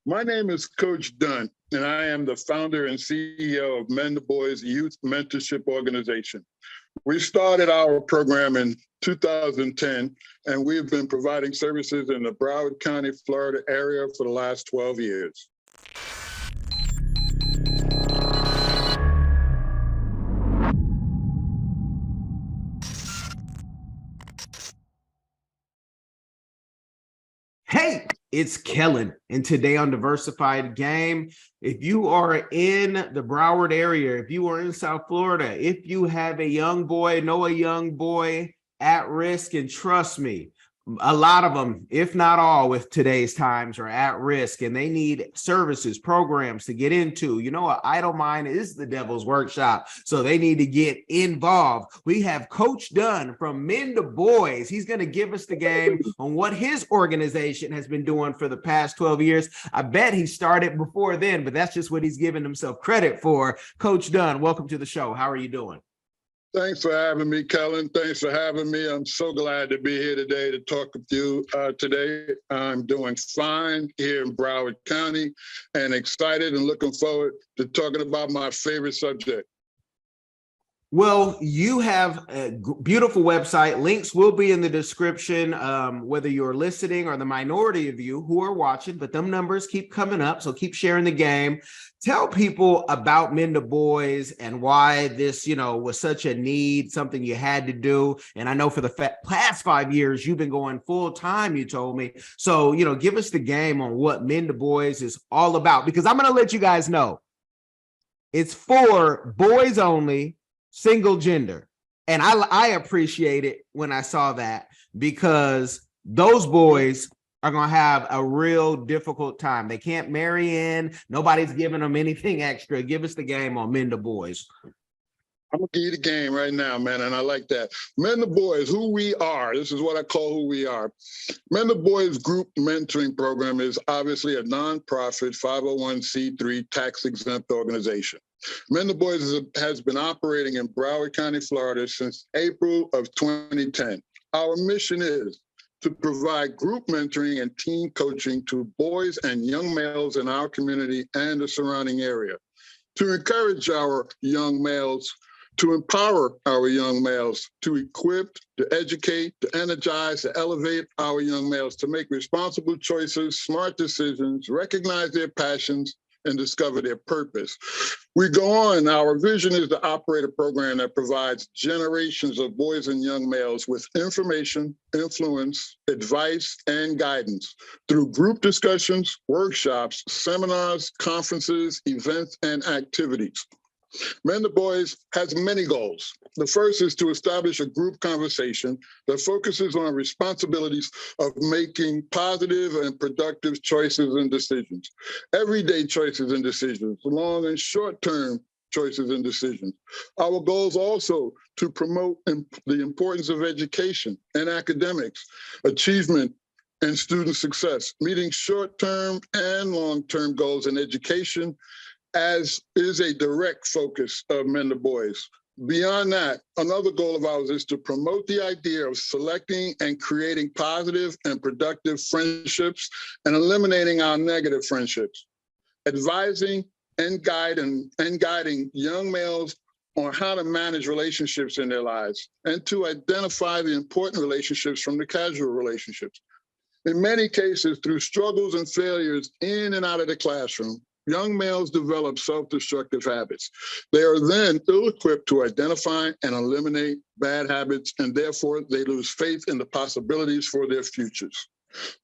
My name is Coach Dunn, and I am the founder and CEO of MEN2BOYS Youth Mentorship Organization. We started our program in 2010, and we've been providing services in the Broward County, Florida area for the last 12 years. Hey, it's Kellen, and today on Diversified Game, if you are in the Broward area, if you are in South Florida, if you have a young boy, know a young boy at risk, and trust me, a lot of them, if not all, with today's times are at risk and they need services, programs to get into. You know, an idle mind is the devil's workshop, so they need to get involved. We have Coach Dunn from MEN2BOYS. He's going to give us the game on what his organization has been doing for the past 12 years. I bet he started before then, but that's just what he's giving himself credit for. Coach Dunn, welcome to the show. How are you doing? Thanks for having me, Kellen. Thanks for having me. I'm so glad to be here today to talk with you today. I'm doing fine here in Broward County and excited and looking forward to talking about my favorite subject. Well, you have a beautiful website. Links will be in the description, whether you're listening or the minority of you who are watching, but them numbers keep coming up, so keep sharing the game. Tell people about MEN2BOYS and why this, was such a need, something you had to do. And I know for the past 5 years, you've been going full time, you told me. So, give us the game on what MEN2BOYS is all about, because I'm going to let you guys know it's for boys only, single gender. And I appreciate it when I saw that, because those boys are going to have a real difficult time. They can't marry in. Nobody's giving them anything extra. Give us the game on MEN2BOYS. I'm going to give you the game right now, man, and I like that. MEN2BOYS, who we are. This is what I call who we are. MEN2BOYS Group Mentoring Program is obviously a nonprofit 501c3 tax-exempt organization. MEN2BOYS has been operating in Broward County, Florida since April of 2010. Our mission is to provide group mentoring and team coaching to boys and young males in our community and the surrounding area, to encourage our young males, to empower our young males, to equip, to educate, to energize, to elevate our young males, to make responsible choices, smart decisions, recognize their passions, and discover their purpose. We go on. Our vision is to operate a program that provides generations of boys and young males with information, influence, advice, and guidance through group discussions, workshops, seminars, conferences, events, and activities. MEN2BOYS has many goals. The first is to establish a group conversation that focuses on responsibilities of making positive and productive choices and decisions, everyday choices and decisions, long and short-term choices and decisions. Our goal is also to promote the importance of education and academics, achievement, and student success, meeting short-term and long-term goals in education, as is a direct focus of MEN2BOYS. Beyond that, another goal of ours is to promote the idea of selecting and creating positive and productive friendships and eliminating our negative friendships, advising and guiding young males on how to manage relationships in their lives and to identify the important relationships from the casual relationships. In many cases, through struggles and failures in and out of the classroom, young males develop self-destructive habits. They are then ill-equipped to identify and eliminate bad habits, and therefore they lose faith in the possibilities for their futures.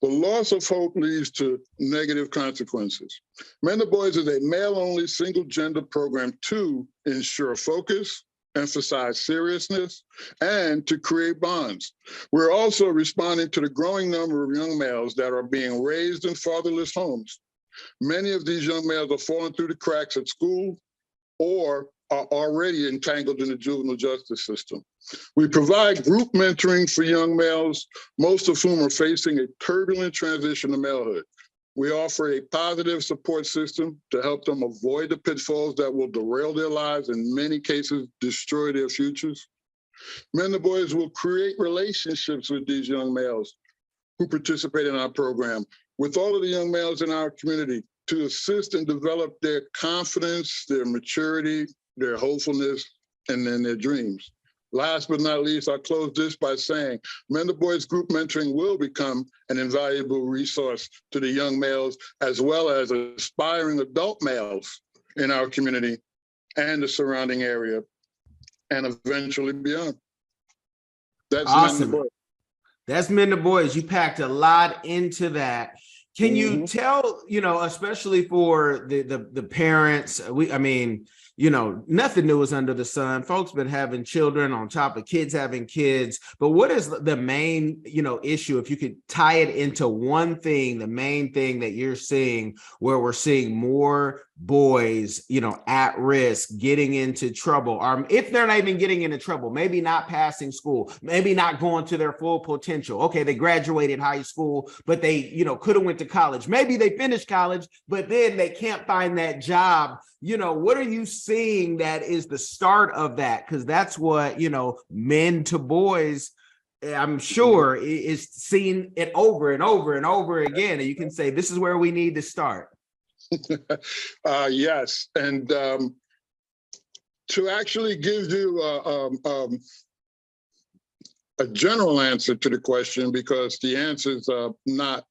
The loss of hope leads to negative consequences. MEN2BOYS is a male-only single-gender program to ensure focus, emphasize seriousness, and to create bonds. We're also responding to the growing number of young males that are being raised in fatherless homes. Many of these young males are falling through the cracks at school or are already entangled in the juvenile justice system. We provide group mentoring for young males, most of whom are facing a turbulent transition to malehood. We offer a positive support system to help them avoid the pitfalls that will derail their lives and in many cases destroy their futures. MEN2BOYS will create relationships with these young males who participate in our program, with all of the young males in our community. to assist and develop their confidence, their maturity, their hopefulness, and then their dreams. Last but not least, I'll close this by saying Men2Boys group mentoring will become an invaluable resource to the young males as well as aspiring adult males in our community and the surrounding area, and eventually beyond. That's awesome. Men2Boys. That's Men2Boys. You packed a lot into that. Can you tell, especially for the parents, nothing new is under the sun. Folks been having children on top of kids having kids. But what is the main, issue? If you could tie it into one thing, the main thing that you're seeing where we're seeing more boys, at risk, getting into trouble, or if they're not even getting into trouble, maybe not passing school, maybe not going to their full potential. Okay, they graduated high school, but they, could have went to college. Maybe they finished college, but then they can't find that job. What are you seeing that is the start of that? Because that's what, Men2Boys, I'm sure, is seeing it over and over and over again. And you can say, this is where we need to start. Yes. And to actually give you a general answer to the question, because the answer is not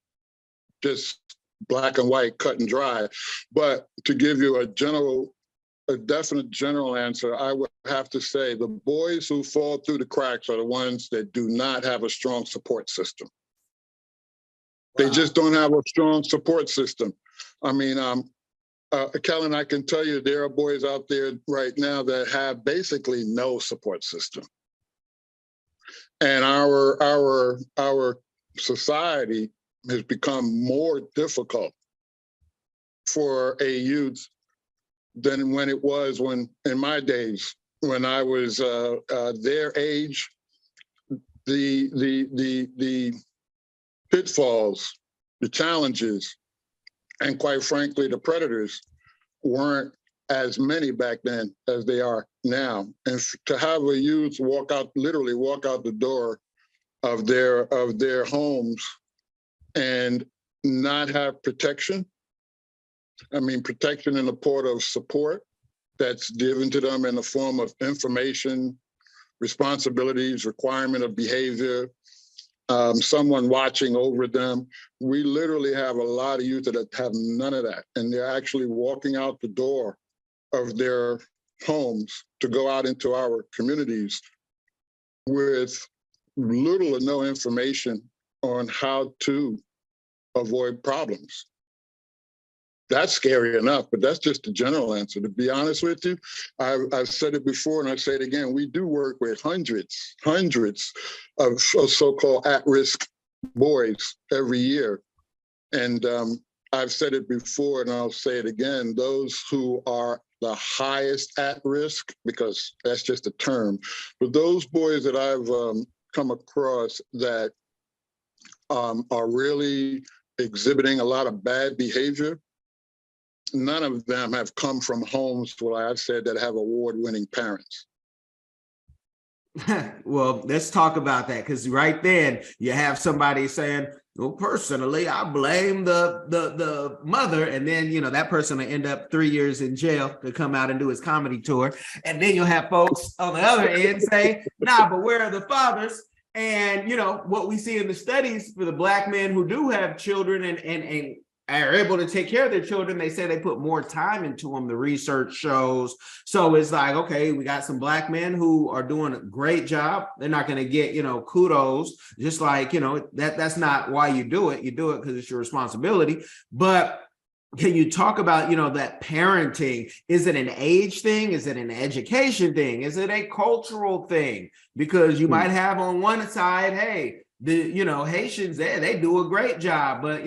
just black and white, cut and dry, but to give you a definite general answer, I would have to say the boys who fall through the cracks are the ones that do not have a strong support system. Wow. They just don't have a strong support system. I mean, Kellen, I can tell you there are boys out there right now that have basically no support system. And our society has become more difficult for a youth than when it was in my days, when I was their age. The pitfalls, the challenges, and quite frankly, the predators weren't as many back then as they are now. And to have a youth literally walk out the door of their homes and not have protection. I mean, protection in the port of support that's given to them in the form of information, responsibilities, requirement of behavior, someone watching over them. We literally have a lot of youth that have none of that. And they're actually walking out the door of their homes to go out into our communities with little or no information on how to avoid problems. That's scary enough, but that's just a general answer. To be honest with you, I've said it before and I say it again, we do work with hundreds of so-called at-risk boys every year. And I've said it before and I'll say it again, those who are the highest at risk, because that's just a term, but those boys that I've come across that are really exhibiting a lot of bad behavior, none of them have come from homes, where I've said, that have award-winning parents. Well, let's talk about that, because right then you have somebody saying, well, personally, I blame the mother, and then that person will end up 3 years in jail to come out and do his comedy tour. And then you'll have folks on the other end say, nah, but where are the fathers? And what we see in the studies for the Black men who do have children and are able to take care of their children, they say they put more time into them, the research shows. So it's like, okay, we got some Black men who are doing a great job. They're not going to get, kudos, just like, that's not why you do it. You do it because it's your responsibility. But can you talk about, that parenting? Is it an age thing? Is it an education thing? Is it a cultural thing? Because you might have on one side, hey, the, Haitians, they do a great job, but,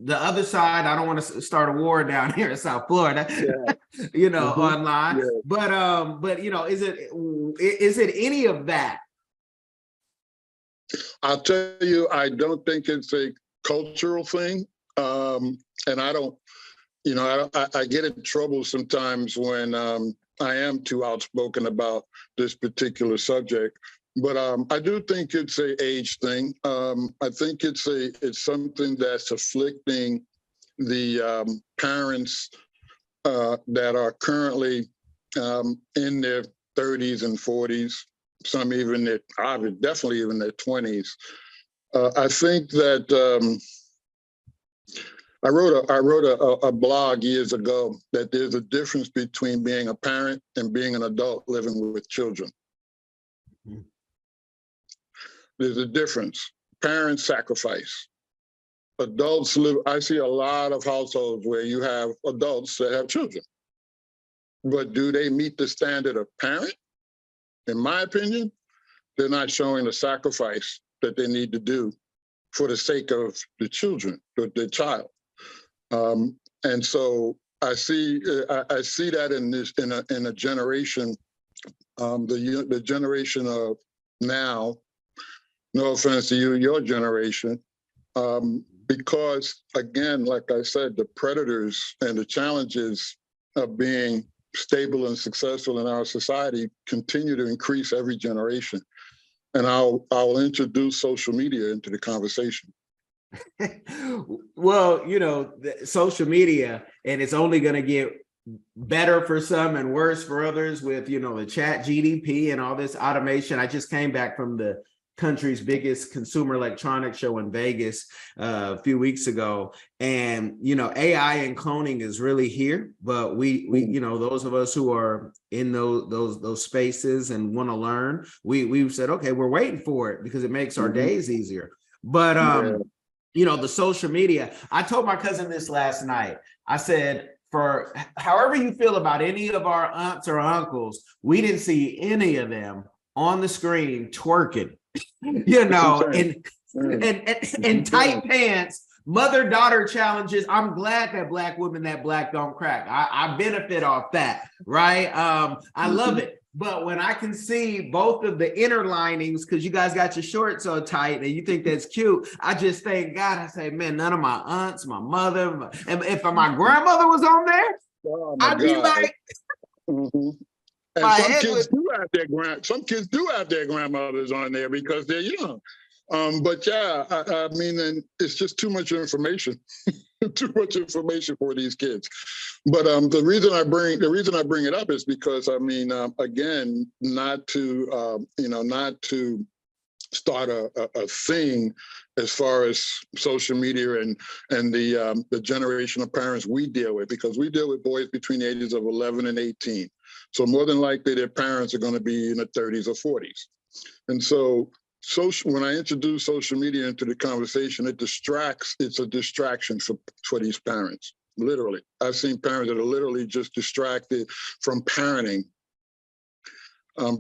the other side, I don't want to start a war down here in South Florida, online. Yeah. But is it any of that? I'll tell you, I don't think it's a cultural thing. And I don't, I get in trouble sometimes when I am too outspoken about this particular subject. But I do think it's an age thing. I think it's something that's afflicting the parents that are currently in their 30s and 40s, some even definitely even their 20s. I think that I wrote a blog years ago that there's a difference between being a parent and being an adult living with children. Mm-hmm. There's a difference. Parents sacrifice. Adults live. I see a lot of households where you have adults that have children, but do they meet the standard of parent? In my opinion, they're not showing the sacrifice that they need to do for the sake of the children, the child. And so I see that in a generation, the generation of now. No offense to you, your generation, because again, like I said, the predators and the challenges of being stable and successful in our society continue to increase every generation. And I'll introduce social media into the conversation. Well, social media, and it's only going to get better for some and worse for others with, the chat GDP and all this automation. I just came back from the country's biggest consumer electronics show in Vegas a few weeks ago. And, AI and cloning is really here, but we those of us who are in those spaces and want to learn, we've said, okay, we're waiting for it because it makes our days easier. But, the social media, I told my cousin this last night. I said, for however you feel about any of our aunts or uncles, we didn't see any of them on the screen twerking. In tight pants, mother-daughter challenges. I'm glad that Black women that Black don't crack. I benefit off that, right? I love it. But when I can see both of the inner linings, because you guys got your shorts so tight and you think that's cute, I just thank God. I say, man, none of my aunts, my mother, and if my grandmother was on there, I'd be like, And some kids do have their grandmothers on there because they're young. But yeah, I mean, and it's just too much information, too much information for these kids. But the reason I bring it up is because again, not to start a thing as far as social media and the generation of parents we deal with, because we deal with boys between the ages of 11 and 18. So more than likely their parents are going to be in the 30s or 40s. And so when I introduce social media into the conversation, it's a distraction for these parents, literally. I've seen parents that are literally just distracted from parenting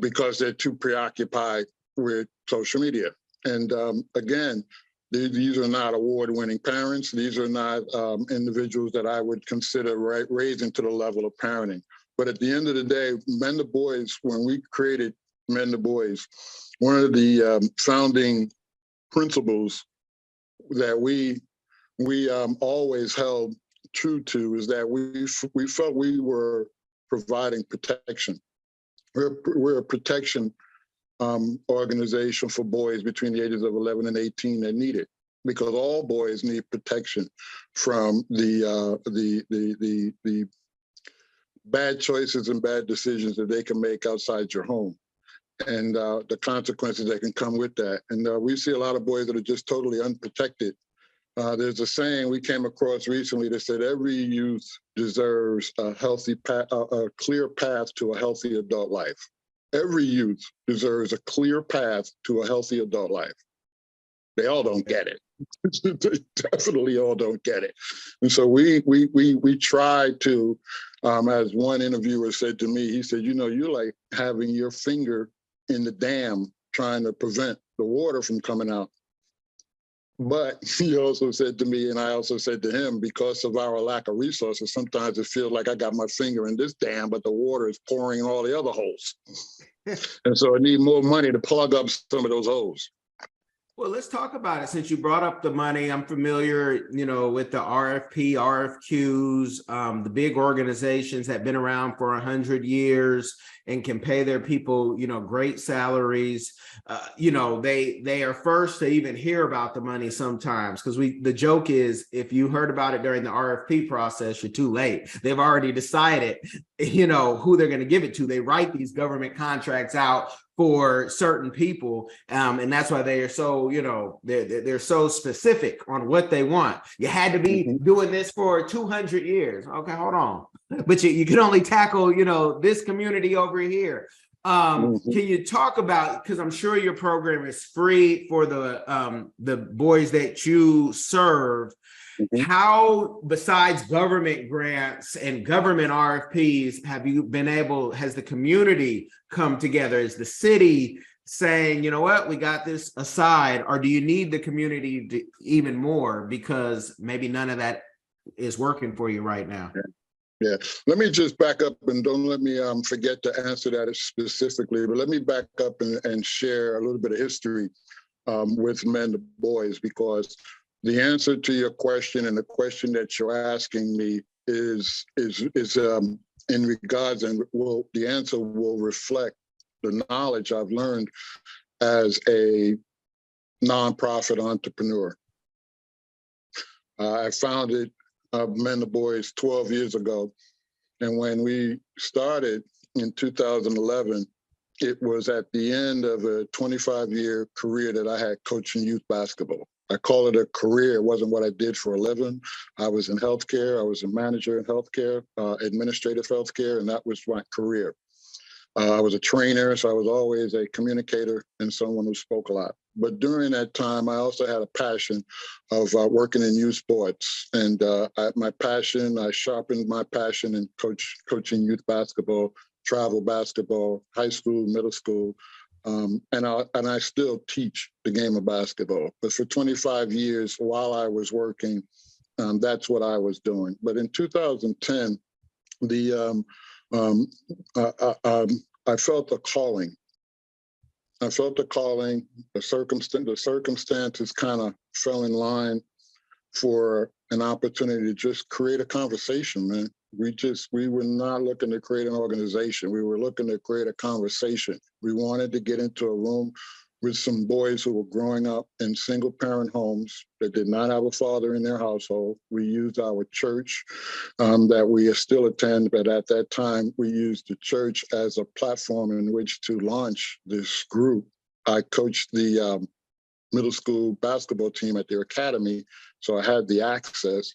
because they're too preoccupied with social media. And again, these are not award-winning parents. These are not individuals that I would consider raising to the level of parenting. But at the end of the day, MEN2BOYS, when we created MEN2BOYS, one of the founding principles that we always held true to is that we felt we were providing protection. We're a protection organization for boys between the ages of 11 and 18 that need it, because all boys need protection from the bad choices and bad decisions that they can make outside your home, and the consequences that can come with that. And we see a lot of boys that are just totally unprotected. There's a saying we came across recently that said every youth deserves a clear path to a healthy adult life. Every youth deserves a clear path to a healthy adult life. They all don't get it. They definitely all don't get it. And so we try to, as one interviewer said to me, he said, you're like having your finger in the dam trying to prevent the water from coming out. But he also said to me, and I also said to him, because of our lack of resources, sometimes it feels like I got my finger in this dam, but the water is pouring in all the other holes. And so I need more money to plug up some of those holes. Well, let's talk about it. Since you brought up the money, I'm familiar, with the RFP, RFQs, the big organizations that have been around for 100 years and can pay their people, great salaries. They are first to even hear about the money sometimes, because the joke is, if you heard about it during the RFP process, you're too late. They've already decided, who they're going to give it to. They write these government contracts out for certain people, and that's why they are so, they're so specific on what they want. You had to be doing this for 200 years. Okay, hold on, but you can only tackle, this community over here. Can you talk about, because I'm sure your program is free for the boys that you serve. How, besides government grants and government RFPs, has the community come together? Is the city saying, you know what, we got this aside, or do you need the community to even more, because maybe none of that is working for you right now? Yeah, let me just back up, and don't let me forget to answer that specifically, but let me back up and share a little bit of history with Men2BOYS, because the answer to your question and the question that you're asking me is in regards, and the answer will reflect the knowledge I've learned as a nonprofit entrepreneur. I founded Men2BOYS 12 years ago, and when we started in 2011, it was at the end of a 25-year career that I had coaching youth basketball. I call it a career. It wasn't what I did for a living. I was in healthcare. I was a manager in healthcare, administrative healthcare, and that was my career. I was a trainer, so I was always a communicator and someone who spoke a lot. But during that time, I also had a passion of working in youth sports. And I sharpened my passion in coaching youth basketball, travel basketball, high school, middle school. And I still teach the game of basketball. But for 25 years, while I was working, that's what I was doing. But in 2010, I felt a calling. The circumstances kind of fell in line for an opportunity to just create a conversation, man. We were not looking to create an organization. We were looking to create a conversation. We wanted to get into a room with some boys who were growing up in single parent homes that did not have a father in their household. We used our church that we still attend, but at that time, we used the church as a platform in which to launch this group. I coached the middle school basketball team at their academy, so I had the access.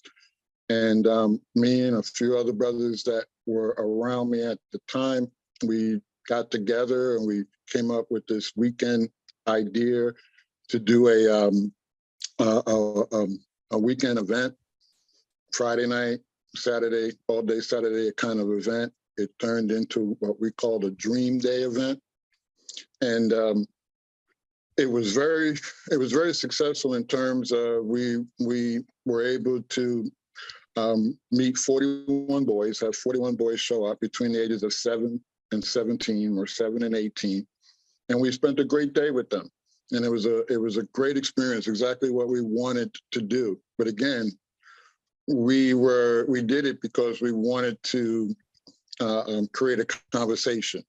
And me and a few other brothers that were around me at the time, we got together and we came up with this weekend idea to do a weekend event, Friday night, Saturday, all day Saturday kind of event. It turned into what we called a Dream Day event. And it was very successful in terms of we were able to meet 41 boys, have 41 boys show up between the ages of 7 and 17 or 7 and 18. And we spent a great day with them. And it was a great experience, exactly what we wanted to do. But again, we did it because we wanted to create a conversation.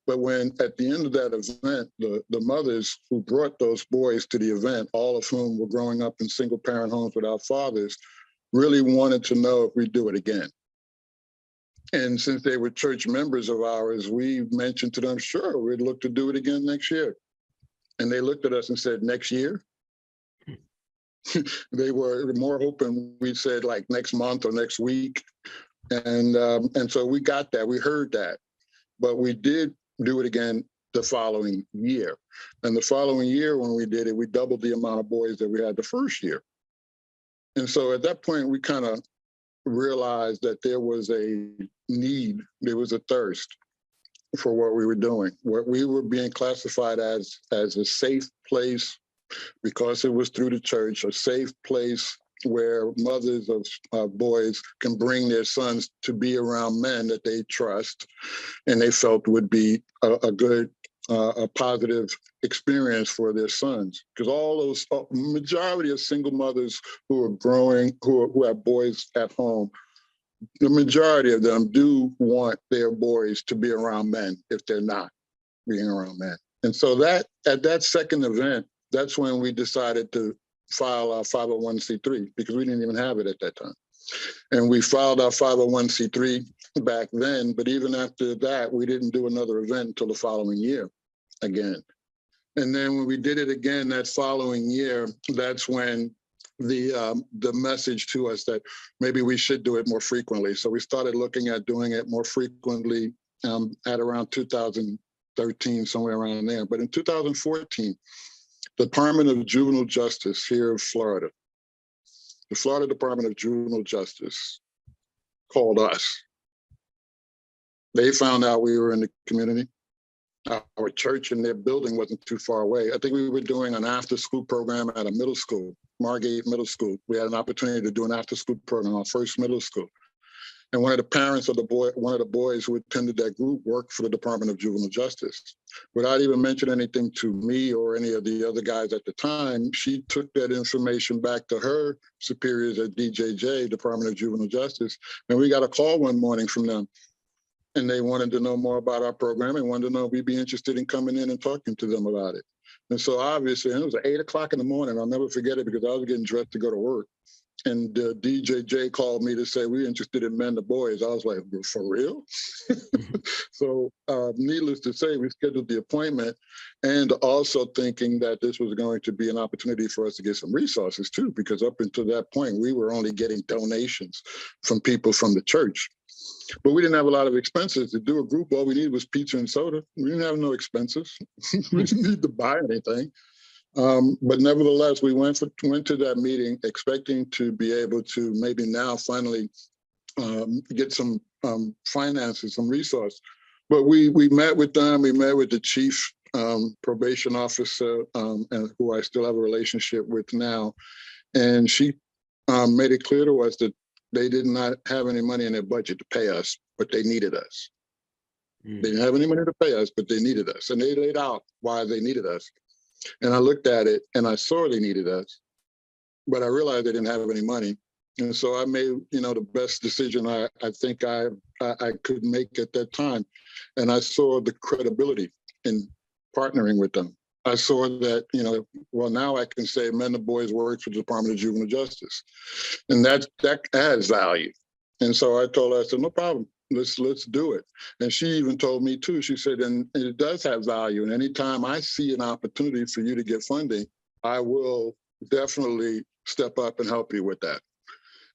But when at the end of that event, the mothers who brought those boys to the event, all of whom were growing up in single parent homes without fathers, really wanted to know if we'd do it again. And since they were church members of ours, we mentioned to them, sure, we'd look to do it again next year. And they looked at us and said, next year? They were more hoping we said like next month or next week. And so we got that, we heard that. But we did do it again the following year. And the following year when we did it, we doubled the amount of boys that we had the first year. And so at that point, we kind of realized that there was a need, there was a thirst for what we were doing. What we were being classified as a safe place, because it was through the church, a safe place where mothers of boys can bring their sons to be around men that they trust and they felt would be a good a positive experience for their sons, because all those majority of single mothers who are growing, who have boys at home, the majority of them do want their boys to be around men if they're not being around men. And so that at that second event, that's when we decided to file our 501c3, because we didn't even have it at that time. And we filed our 501c3 back then, but even after that, we didn't do another event until the following year again. And then when we did it again that following year, that's when the message to us that maybe we should do it more frequently. So we started looking at doing it more frequently at around 2013, somewhere around there. But in 2014, the Department of Juvenile Justice here in Florida, the Florida Department of Juvenile Justice called us. They found out we were in the community. Our church and their building wasn't too far away. I think we were doing an after-school program at a middle school, Margate Middle School. We had an opportunity to do an after-school program, our first middle school. And one of the parents of one of the boys who attended that group worked for the Department of Juvenile Justice. Without even mentioning anything to me or any of the other guys at the time, she took that information back to her superiors at DJJ, Department of Juvenile Justice, and we got a call one morning from them. And they wanted to know more about our program and wanted to know if we'd be interested in coming in and talking to them about it. And so obviously, and it was 8 o'clock in the morning. I'll never forget it because I was getting dressed to go to work. And DJJ called me to say, we're interested in MEN2BOYS. I was like, for real? So needless to say, we scheduled the appointment, and also thinking that this was going to be an opportunity for us to get some resources too, because up until that point, we were only getting donations from people from the church. But we didn't have a lot of expenses. To do a group, all we needed was pizza and soda. We didn't have no expenses. We didn't need to buy anything. But nevertheless, we went to that meeting expecting to be able to maybe now finally get some finances, some resource. But we met with them. We met with the chief probation officer, and who I still have a relationship with now. And she made it clear to us that they did not have any money in their budget to pay us, but they needed us. They didn't have any money to pay us, but they needed us. And they laid out why they needed us. And I looked at it and I saw they needed us, but I realized they didn't have any money. And so I made, the best decision I think I could make at that time. And I saw the credibility in partnering with them. I saw that, well, now I can say MEN2BOYS works for the Department of Juvenile Justice. And that adds value. And so I told her, I said, no problem, let's do it. And she even told me too, she said, and it does have value. And anytime I see an opportunity for you to get funding, I will definitely step up and help you with that.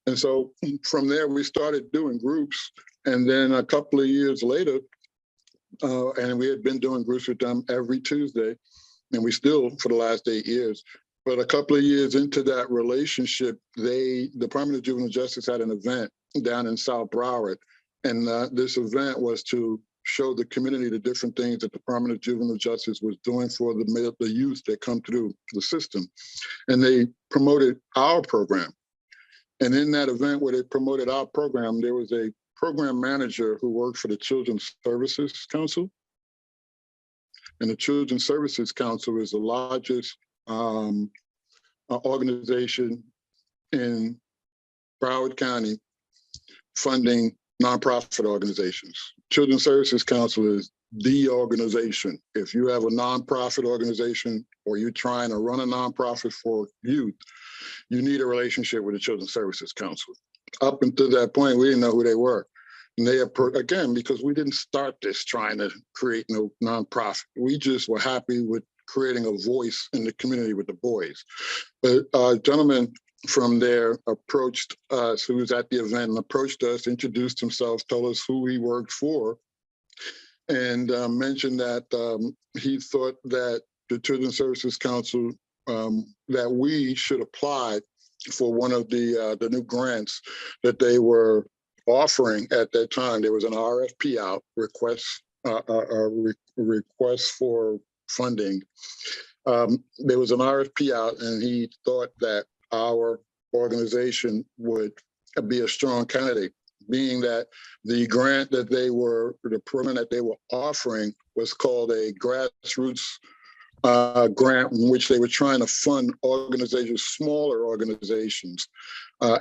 And so from there, we started doing groups. And then a couple of years later, and we had been doing groups with them every Tuesday, and we still for the last 8 years. But a couple of years into that relationship, the Department of Juvenile Justice had an event down in South Broward. And this event was to show the community the different things that the Department of Juvenile Justice was doing for the youth that come through the system. And they promoted our program. And in that event where they promoted our program, there was a program manager who worked for the Children's Services Council. And the Children's Services Council is the largest organization in Broward County funding nonprofit organizations. Children's Services Council is the organization. If you have a nonprofit organization or you're trying to run a nonprofit for youth, you need a relationship with the Children's Services Council. Up until that point, we didn't know who they were. And they, again, because we didn't start this trying to create no nonprofit. We just were happy with creating a voice in the community with the boys. But a gentleman from there approached us, who was at the event, and approached us, introduced himself, told us who he worked for, and mentioned that he thought that the Children's Services Council, that we should apply for one of the new grants that they were offering at that time. There was an RFP out, request for funding. There was an RFP out, and he thought that our organization would be a strong candidate. being that the program that they were offering was called a grassroots grant, in which they were trying to fund organizations, smaller organizations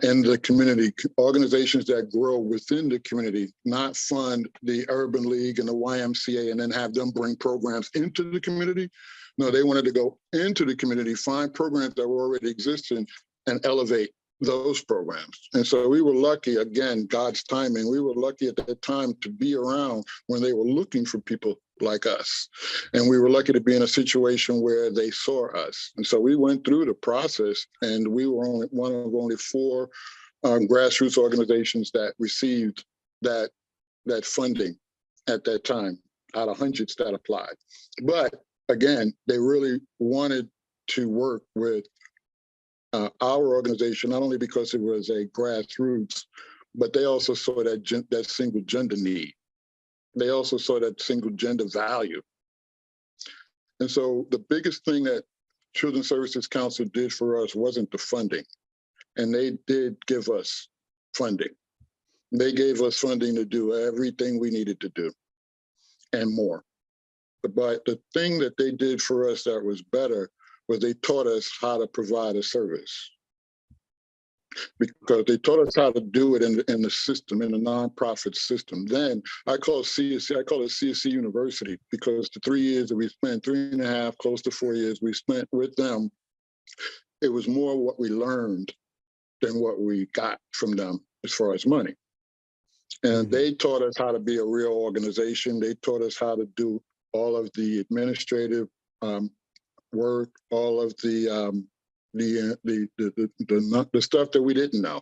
in the community, organizations that grow within the community, not fund the Urban League and the YMCA and then have them bring programs into the community. No, they wanted to go into the community, find programs that were already existing and elevate those programs. And so we were lucky, again, God's timing, we were lucky at that time to be around when they were looking for people like us. And we were lucky to be in a situation where they saw us. And so we went through the process, and we were only one of only 4 grassroots organizations that received that funding at that time out of hundreds that applied. But again, they really wanted to work with our organization, not only because it was a grassroots, but they also saw that single gender need. They also saw that single gender value. And so the biggest thing that Children's Services Council did for us wasn't the funding. And they did give us funding. They gave us funding to do everything we needed to do and more. But the thing that they did for us that was better was they taught us how to provide a service, because they taught us how to do it in the system, in the nonprofit system. Then I call it CSC University, because the 3 years that we spent, 3.5, close to 4 years we spent with them, it was more what we learned than what we got from them as far as money. And they taught us how to be a real organization. They taught us how to do all of the administrative work, all of the stuff that we didn't know.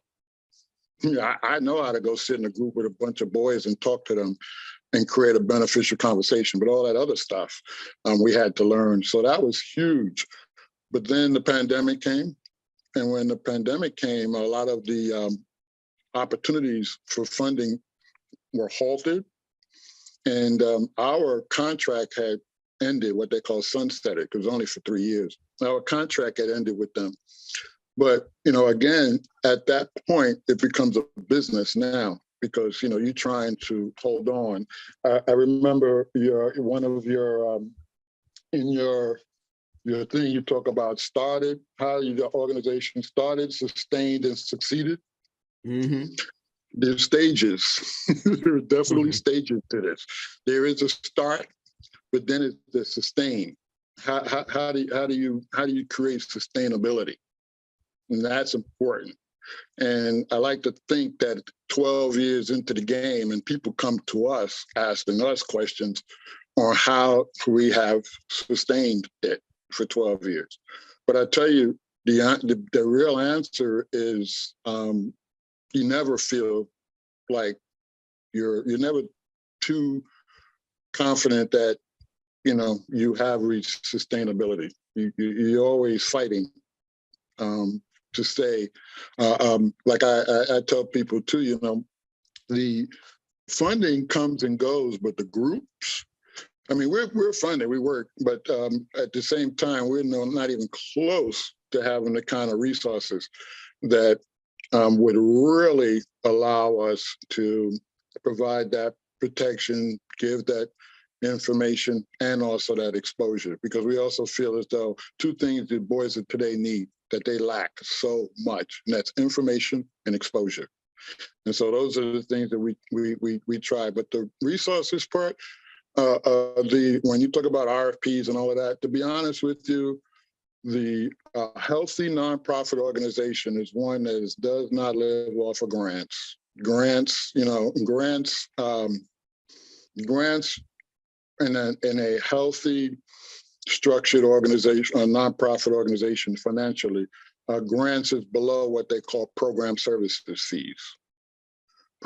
I know how to go sit in a group with a bunch of boys and talk to them and create a beneficial conversation, but all that other stuff we had to learn. So that was huge. But then the pandemic came, and when the pandemic came, a lot of the opportunities for funding were halted, and our contract had ended, what they call sunsetted, because it was only for 3 years. Our contract had ended with them. But, again, at that point, it becomes a business now, because, you're trying to hold on. I remember in your thing, you talk about started, how the organization started, sustained, and succeeded. Mm-hmm. There's stages. There are definitely stages to this. There is a start, but then it's the sustain. How do you create sustainability? And that's important. And I like to think that 12 years into the game, and people come to us asking us questions on how we have sustained it for 12 years. But I tell you, the real answer is you never feel like you're never too confident that you have reached sustainability. You're always fighting to stay. Like I tell people too, the funding comes and goes, but the groups, I mean, we're funded, we work, but at the same time, we're not even close to having the kind of resources that would really allow us to provide that protection, give that information, and also that exposure. Because we also feel as though 2 things that boys of today need that they lack so much, and that's information and exposure. And so those are the things that we try. But the resources part, when you talk about RFPs and all of that, to be honest with you, the healthy nonprofit organization is one that does not live off of grants. Grants in a healthy, structured organization, a nonprofit organization financially, grants is below what they call program services fees.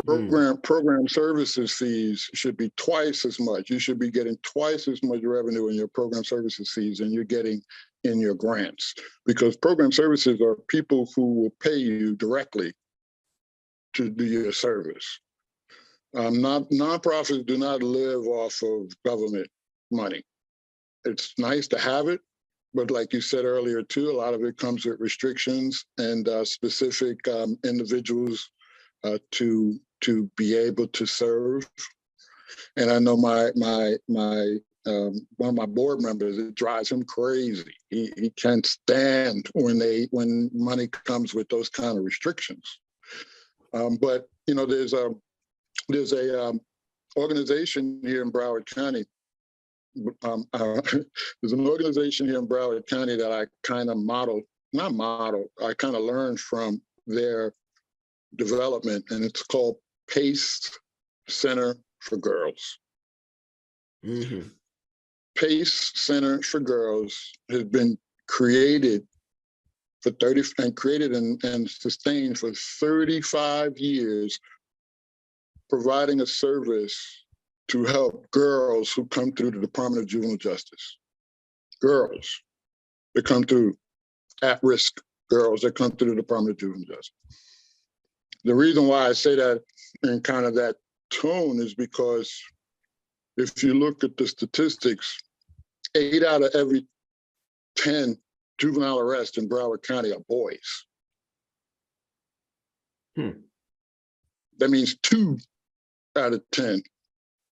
Program services fees should be twice as much. You should be getting twice as much revenue in your program services fees than you're getting in your grants, because program services are people who will pay you directly to do your service. Nonprofits do not live off of government money. It's nice to have it, but like you said earlier too, a lot of it comes with restrictions and specific individuals to to be able to serve. And I know my one of my board members, it drives him crazy. He can't stand when money comes with those kind of restrictions. But you know, there's a organization here in Broward County. There's an organization here in Broward County that I kind of I kind of learned from their development, and it's called PACE Center for Girls. Mm-hmm. PACE Center for Girls has been created and sustained for 35 years, providing a service to help girls who come through the Department of Juvenile Justice. Girls that come through, at-risk girls that come through the Department of Juvenile Justice. The reason why I say that in kind of that tone is because if you look at the statistics, 8 out of every 10 juvenile arrests in Broward County are boys. That means 2 out of 10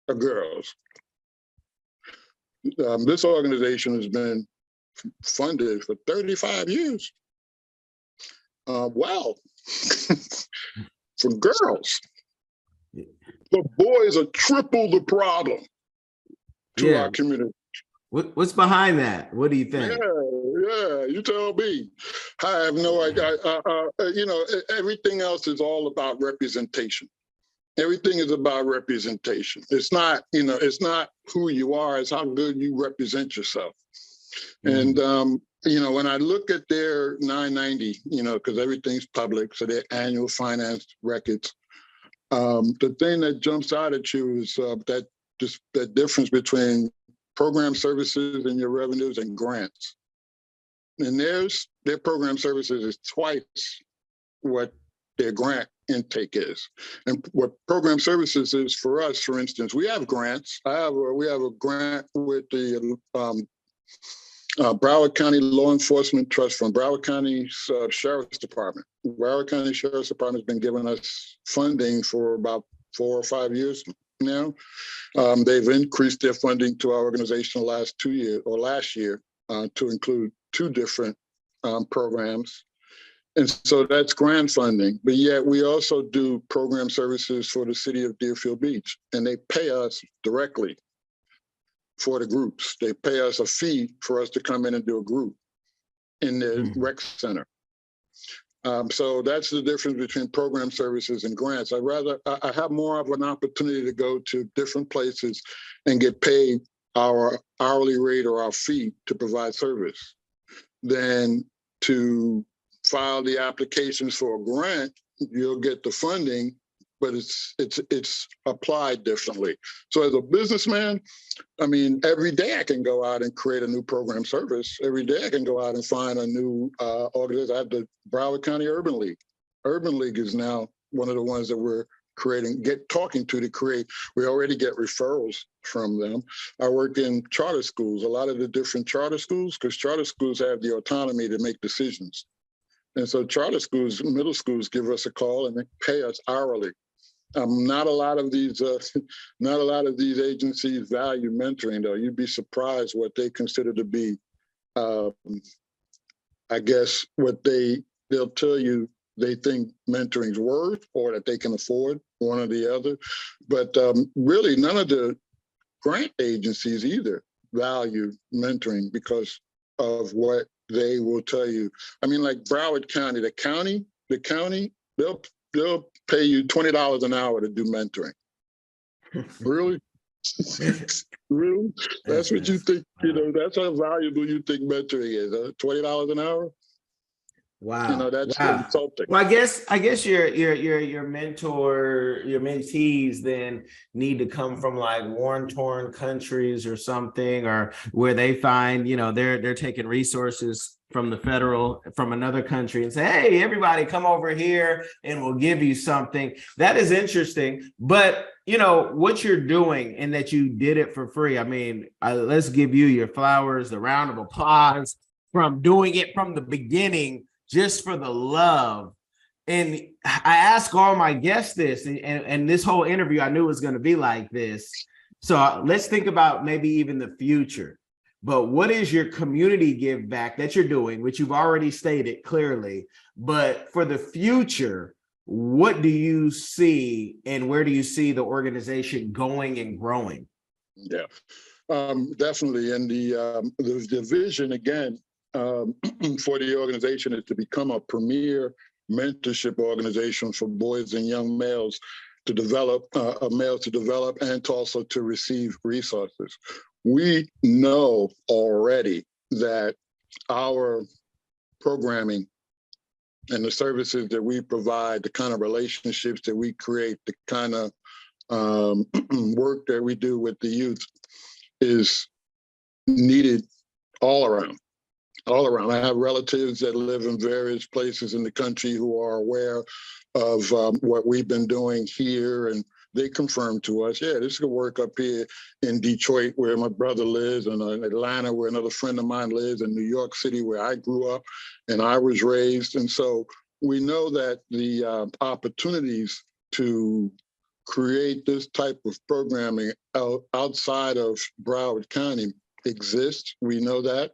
are girls. This organization has been funded for 35 years. Wow. For girls. The boys are triple the problem to our community. What's behind that? What do you think? Yeah, you tell me. I have no idea. You know, everything else is all about representation. Everything is about representation. It's not, you know, it's not who you are, it's how good you represent yourself. Mm-hmm. And, you know, when I look at their 990, you know, because everything's public, so their annual finance records, the thing that jumps out at you is that difference between program services and your revenues and grants. And their program services is twice what their grant intake is. And what program services is for us, for instance, we have grants. We have a grant with the Broward County Law Enforcement Trust Fund, Broward County Sheriff's Department. Broward County Sheriff's Department has been giving us funding for about 4 or 5 years now. They've increased their funding to our organization last year to include 2 different programs. And so that's grant funding, but yet we also do program services for the city of Deerfield Beach, and they pay us directly for the groups. They pay us a fee for us to come in and do a group in the rec center. So that's the difference between program services and grants. I have more of an opportunity to go to different places and get paid our hourly rate or our fee to provide service than to file the applications for a grant. You'll get the funding, but it's applied differently. So as a businessman, I mean, every day I can go out and create a new program service. Every day I can go out and find a new organization. I have the Broward County Urban League. Urban League is now one of the ones that we're talking to create. We already get referrals from them. I work in charter schools, a lot of the different charter schools, because charter schools have the autonomy to make decisions. And so charter schools, middle schools give us a call and they pay us hourly. Not a lot of these agencies value mentoring, though. You'd be surprised what they consider to be, I guess, what they'll tell you they think mentoring's worth or that they can afford, one or the other. But really, none of the grant agencies either value mentoring because of what they will tell you. I mean, like Broward County, the county, they'll pay you $20 an hour to do mentoring. Really? Really? That's what you think, you know, that's how valuable you think mentoring is, $20 an hour? Wow. You know, that's insulting. Well, I guess your mentor, your mentees then need to come from like war-torn countries or something, or where they find, you know, they're taking resources from another country and say, hey, everybody come over here and we'll give you something. That is interesting. But you know, what you're doing and that you did it for free. I mean, let's give you your flowers, the round of applause from doing it from the beginning, just for the love. And I ask all my guests this, and this whole interview, I knew it was going to be like this. So let's think about maybe even the future. But what is your community give back that you're doing, which you've already stated clearly, but for the future, what do you see and where do you see the organization going and growing? Yeah, definitely. And the vision, again, for the organization is to become a premier mentorship organization for boys and young males to develop, and also to receive resources. We know already that our programming and the services that we provide, the kind of relationships that we create, the kind of work that we do with the youth is needed all around. All around. I have relatives that live in various places in the country who are aware of what we've been doing here, and they confirm to us, yeah, this could work up here in Detroit, where my brother lives, and in Atlanta, where another friend of mine lives, in New York City, where I grew up and I was raised. And so we know that the opportunities to create this type of programming outside of Broward County exist. We know that.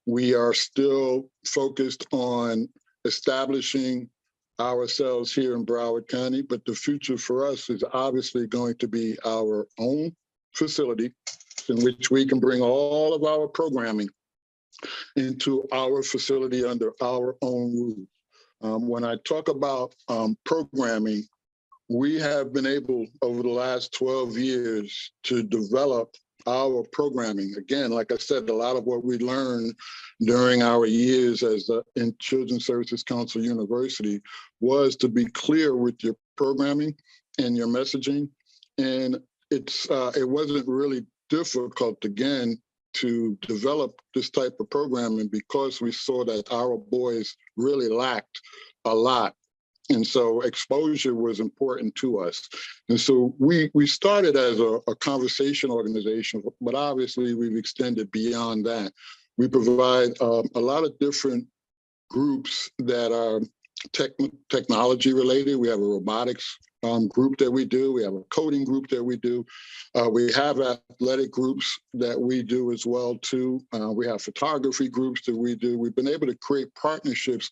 We are still focused on establishing ourselves here in Broward County, but the future for us is obviously going to be our own facility in which we can bring all of our programming into our facility under our own rules. When I talk about programming, we have been able over the last 12 years to develop our programming. Again, like I said, a lot of what we learned during our years as in Children's Services Council University was to be clear with your programming and your messaging. And it wasn't really difficult, again, to develop this type of programming because we saw that our boys really lacked a lot. And so exposure was important to us. And so we started as a conversation organization, but obviously we've extended beyond that. We provide a lot of different groups that are technology related. We have a robotics group that we do. We have a coding group that we do. We have athletic groups that we do as well too. We have photography groups that we do. We've been able to create partnerships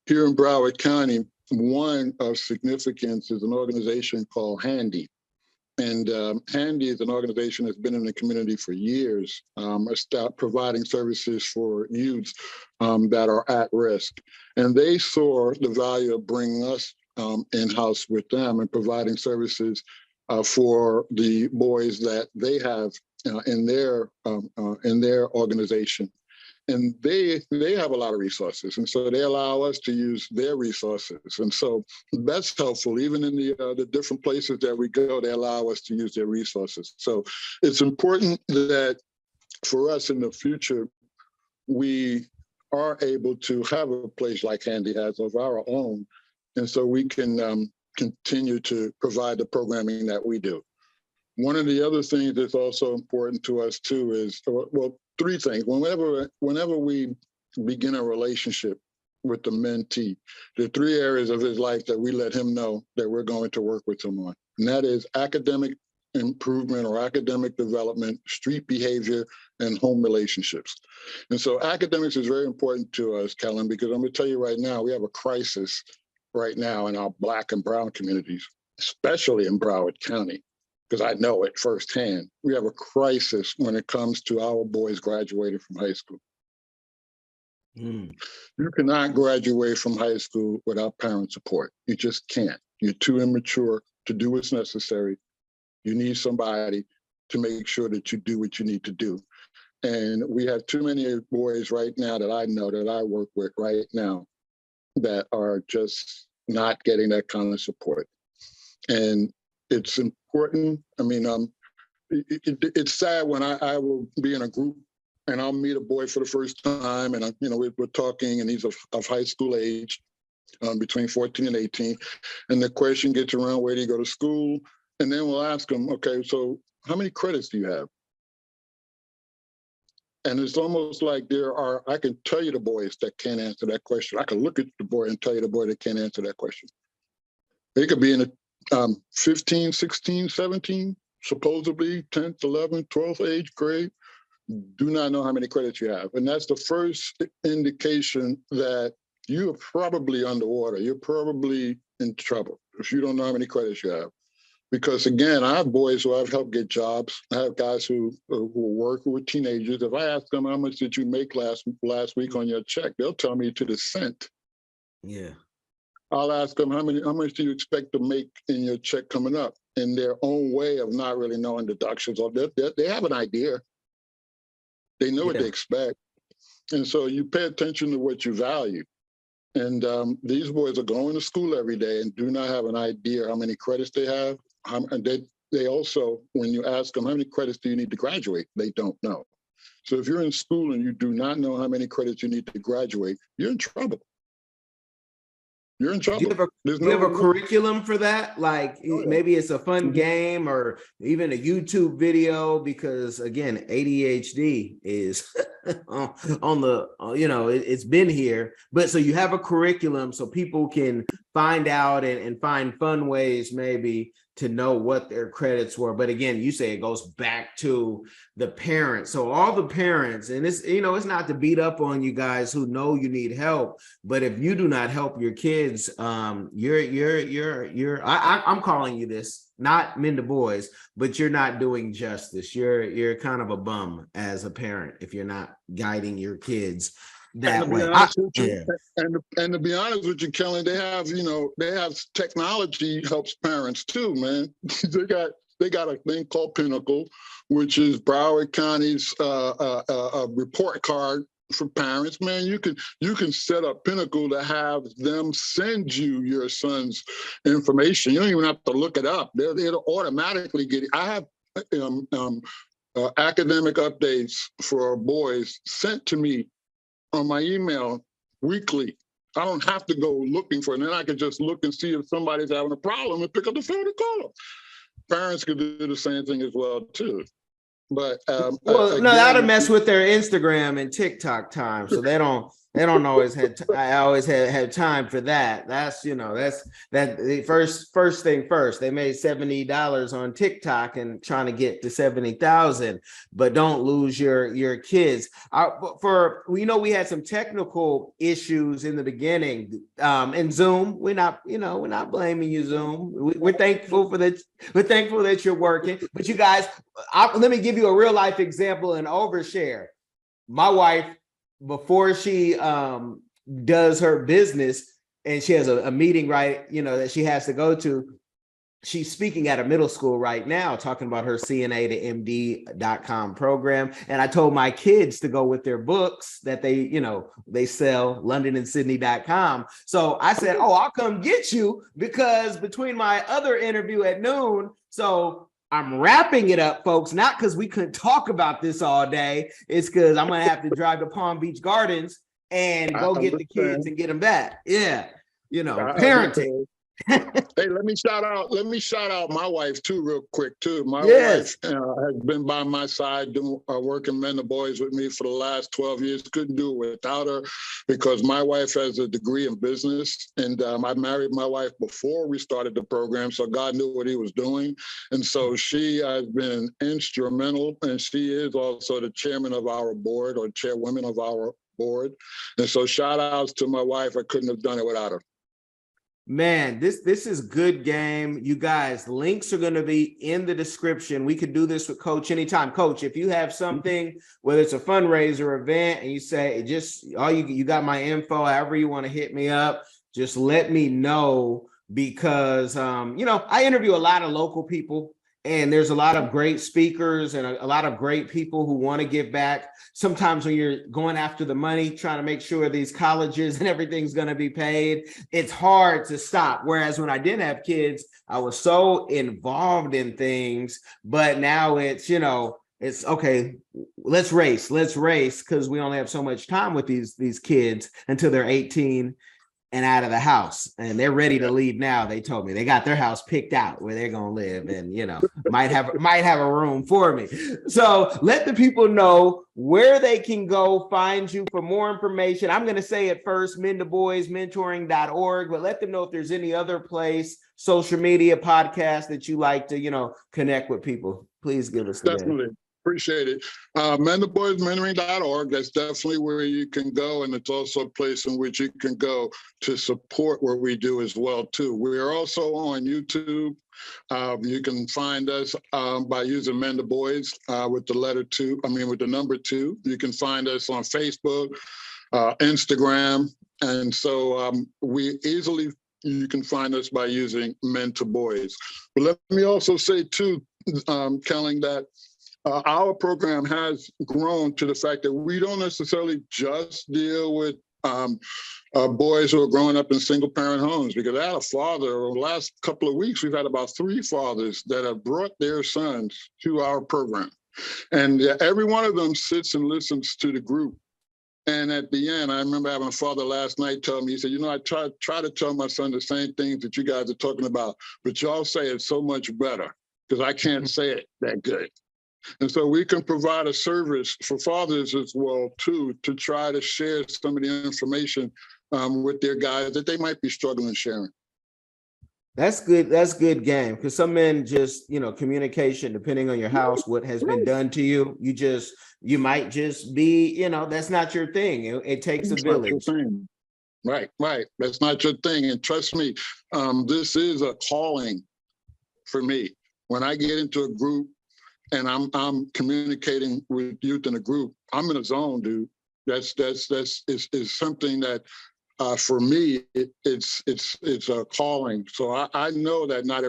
here in Broward County. One of significance is an organization called Handy. And Handy is an organization that's been in the community for years, providing services for youths that are at risk. And they saw the value of bringing us in-house with them and providing services for the boys that they have in their organization. And they have a lot of resources, and so they allow us to use their resources, and so that's helpful. Even in the different places that we go, they allow us to use their resources. So it's important that for us in the future, we are able to have a place like Handy has of our own, and so we can continue to provide the programming that we do. One of the other things that's also important to us too is, well, three things. Whenever we begin a relationship with the mentee, there are three areas of his life that we let him know that we're going to work with him on. And that is academic improvement or academic development, street behavior, and home relationships. And so academics is very important to us, Kellen, because I'm gonna tell you right now, we have a crisis right now in our Black and Brown communities, especially in Broward County, because I know it firsthand. We have a crisis when it comes to our boys graduating from high school. You cannot graduate from high school without parent support. You just can't. You're too immature to do what's necessary. You need somebody to make sure that you do what you need to do. And we have too many boys right now that I know that I work with right now that are just not getting that kind of support. And it's important. I mean, it's sad when I will be in a group and I'll meet a boy for the first time, and we're talking, and he's of high school age, between 14 and 18, and the question gets around, where do you go to school? And then we'll ask him, okay, so how many credits do you have? And it's almost like I can tell you the boys that can't answer that question. I can look at the boy and tell you the boy that can't answer that question. They could be in the 15, 16, 17, supposedly 10th, 11th, 12th age grade, do not know how many credits you have. And that's the first indication that you're probably underwater. You're probably in trouble if you don't know how many credits you have. Because again, I have boys who I've helped get jobs. I have guys who work, who are teenagers. If I ask them how much did you make last week on your check, they'll tell me to the cent. Yeah. I'll ask them how much do you expect to make in your check coming up? In their own way of not really knowing deductions, or they have an idea. They know what they expect, and so you pay attention to what you value. And these boys are going to school every day and do not have an idea how many credits they have. And they also, when you ask them how many credits do you need to graduate, they don't know. So if you're in school and you do not know how many credits you need to graduate, you're in trouble. You're in trouble. Do you have a curriculum for that? Like maybe it's a fun game or even a YouTube video, because again, ADHD is on the, it's been here. But so you have a curriculum so people can find out and find fun ways maybe to know what their credits were. But again, you say it goes back to the parents. So all the parents, and it's, it's not to beat up on you guys who know you need help, but if you do not help your kids, I'm calling you this, not Men2Boys, but you're not doing justice. You're kind of a bum as a parent if you're not guiding your kids that way. And to be honest with you, Kelly, they have technology helps parents too, man. they got a thing called Pinnacle, which is Broward County's report card for parents. Man, you can set up Pinnacle to have them send you your son's information. You don't even have to look it up. They'll automatically get it. I have academic updates for boys sent to me on my email weekly. I don't have to go looking for it. And then I can just look and see if somebody's having a problem and pick up the phone and call them. Parents could do the same thing as well too. But that'll mess with their Instagram and TikTok time. So they don't always have time for that. That's the first thing first. They made $70 on TikTok and trying to get to 70,000, but don't lose your kids. We had some technical issues in the beginning. In Zoom, we're not blaming you, Zoom. We're thankful for that. We're thankful that you're working. But you guys, let me give you a real life example and overshare. My wife, before she does her business and she has a meeting, right, that she has to go to, she's speaking at a middle school right now, talking about her CNA to MD.com program. And I told my kids to go with their books that they sell, LondonandSydney.com. So I said, I'll come get you, because between my other interview at noon, so I'm wrapping it up, folks, not because we couldn't talk about this all day. It's because I'm going to have to drive to Palm Beach Gardens and go get the kids and get them back. Yeah. Parenting. Hey, let me shout out my wife too, real quick too. My wife has been by my side working Men2Boys with me for the last 12 years. Couldn't do it without her, because my wife has a degree in business, and I married my wife before we started the program, so God knew what He was doing, and so she has been instrumental, and she is also the chairman of our board, or chairwoman of our board, and so shout outs to my wife. I couldn't have done it without her. Man, this is good game. You guys, links are going to be in the description. We could do this with Coach anytime. Coach, if you have something, whether it's a fundraiser event, and you say, you got my info, however you want to hit me up, just let me know, because, I interview a lot of local people, and there's a lot of great speakers and a lot of great people who want to give back. Sometimes when you're going after the money, trying to make sure these colleges and everything's going to be paid, it's hard to stop. Whereas when I didn't have kids, I was so involved in things, but now it's okay, let's race, because we only have so much time with these kids until they're 18 and out of the house, and they're ready to leave now. They told me they got their house picked out where they're gonna live, and might have a room for me. So let the people know where they can go find you for more information. I'm gonna say it first, Men2Boys mentoring.org, but let them know if there's any other place, social media, podcast that you like to connect with people. Please give us Definitely. Appreciate it. Men2Boys mentoring.org. That's definitely where you can go. And it's also a place in which you can go to support what we do as well, too. We are also on YouTube. You can find us by using Men2Boys with the letter 2, with the number 2. You can find us on Facebook, Instagram. And so you can find us by using Men2Boys. But let me also say, too, Kelling, that our program has grown to the fact that we don't necessarily just deal with boys who are growing up in single-parent homes, because I had a father over the last couple of weeks. We've had about 3 fathers that have brought their sons to our program. And every one of them sits and listens to the group. And at the end, I remember having a father last night tell me, he said, I try to tell my son the same things that you guys are talking about, but y'all say it so much better because I can't say it that good. And so we can provide a service for fathers as well, too, to try to share some of the information with their guys that they might be struggling sharing. That's good. That's good game, because some men just, communication, depending on your house, what has been done to you, you might just be, that's not your thing. It takes a village. Right. That's not your thing. And trust me, this is a calling for me. When I get into a group, and I'm communicating with youth in a group, I'm in a zone, dude. That's something that for me it's a calling. So I know that not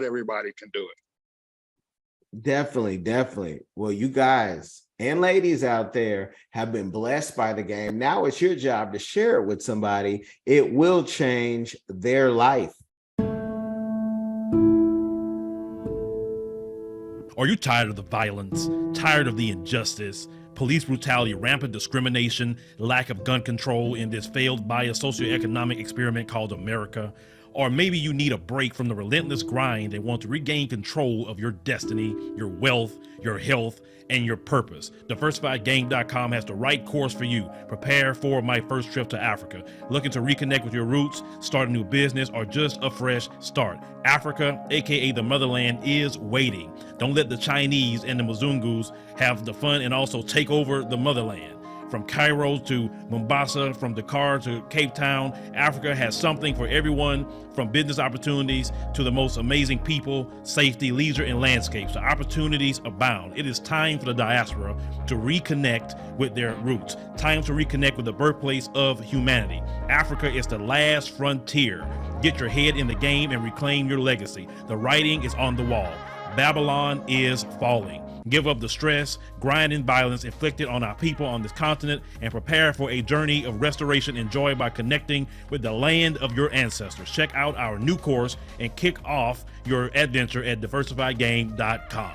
everybody can do it. Definitely. Well, you guys and ladies out there have been blessed by the game. Now it's your job to share it with somebody. It will change their life. Are you tired of the violence, tired of the injustice, police brutality, rampant discrimination, lack of gun control in this failed biased socioeconomic experiment called America? Or maybe you need a break from the relentless grind and want to regain control of your destiny, your wealth, your health, and your purpose. DiversifiedGame.com has the right course for you. Prepare for my first trip to Africa. Looking to reconnect with your roots, start a new business, or just a fresh start. Africa, aka the motherland, is waiting. Don't let the Chinese and the Mzungus have the fun and also take over the motherland. From Cairo to Mombasa, from Dakar to Cape Town, Africa has something for everyone, from business opportunities to the most amazing people, safety, leisure, and landscapes. The opportunities abound. It is time for the diaspora to reconnect with their roots. Time to reconnect with the birthplace of humanity. Africa is the last frontier. Get your head in the game and reclaim your legacy. The writing is on the wall. Babylon is falling. Give up the stress, grind, and violence inflicted on our people on this continent, and prepare for a journey of restoration enjoyed by connecting with the land of your ancestors. Check out our new course and kick off your adventure at diversifiedgame.com.